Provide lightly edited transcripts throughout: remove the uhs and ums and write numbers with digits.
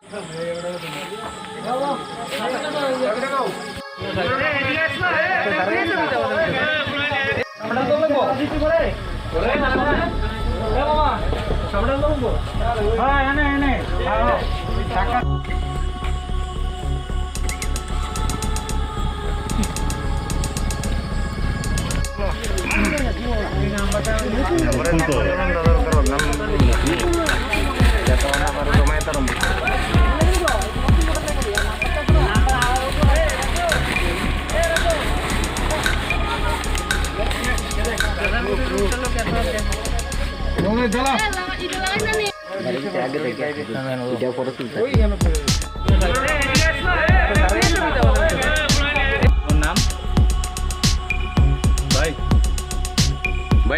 भाई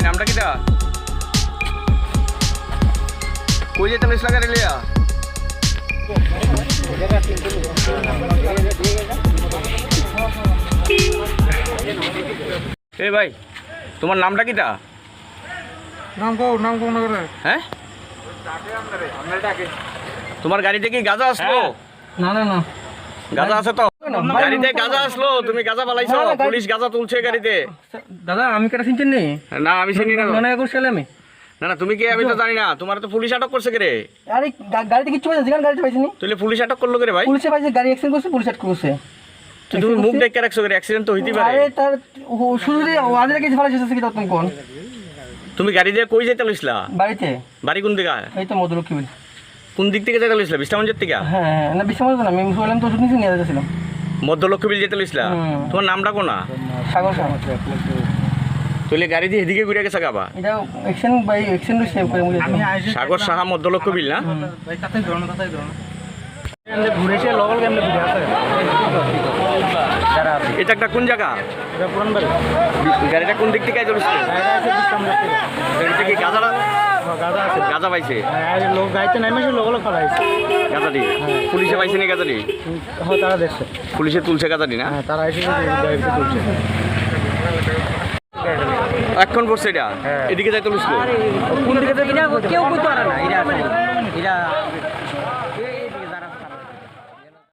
नामটা কিটা কই যেতে লিস লাগা রেলিয়া এ ভাই তোমার নামটা কিটা নাম কো না করে হ্যাঁ তোমার গাড়িতে কি গাঁজা আসলো না না না গাঁজা আছে তো গাড়িতে গাঁজা আসলো তুমি গাঁজা পালাইছো পুলিশ গাঁজা তুলছে গাড়িতে দাদা আমি কেটা চিনছেন নি না আমি চিনি না মনে করছিলাম আমি না না তুমি কি আমি তো জানি না তোমার তো পুলিশ আটক করছে রে আরে গাড়িতে কিছু পাইছে যেখানে গাড়িতে পাইছিনি তুই পুলিশ আটক করলো রে ভাই পুলিশে পাইছে গাড়ি অ্যাক্সিডেন্ট করছে পুলিশ আটক করছে তুমি মুখ দেখে রাখছো রে অ্যাক্সিডেন্ট তো হইতে পারে আরে তার শুধু ওয়াজের কিছু ফালাইছে কি তুমি কোন তুমি গাড়ি দিয়ে কই যেতে লইছলা বাড়িতে বাড়ি কোন দিকে এই তো মধুলক্ষ্মী বিল কোন দিক থেকে যেতে লইছলা বিষ্ণুগঞ্জের থেকে হ্যাঁ না বিশ্বমত না আমি বললাম তো শুনছি নিয়ে যাচ্ছিলাম মধ্যলক্ষ্মী বিল যেতে লইছলা তোমার নামটা কোনা সাগর সাগর তুই গাড়ি দিয়ে এদিকে ঘুরে গেছে গাবা এটা এক্সেন বাই এক্সেন সেভ করে আমি সাগর সাহা মধ্যলক্ষ্মী বিল না ভাই কাতে ধরন এমনি ঘুরেছে লগল কেমনে ঘুরে আছে এটা একটা কোন জায়গা এটা পুরান বাড়ি গাড়িটা কোন দিক থেকে চলছে গাড়িতে কি গাঁজা গাদা আছে গাঁজা পাইছে আর লোক গাইতে নাই মাসে লগল ফলাইছে গাঁজাটি পুলিশে পাইছে না গাঁজাটি হ্যাঁ তারা দেখছে পুলিশে তুলছে গাঁজাটি না হ্যাঁ তারা এসে গাড়িতে তুলছে এখন পড়ছে এটা এদিকে যাইতে লুসলো কোন দিকে কেউ কইতে পারে না এটা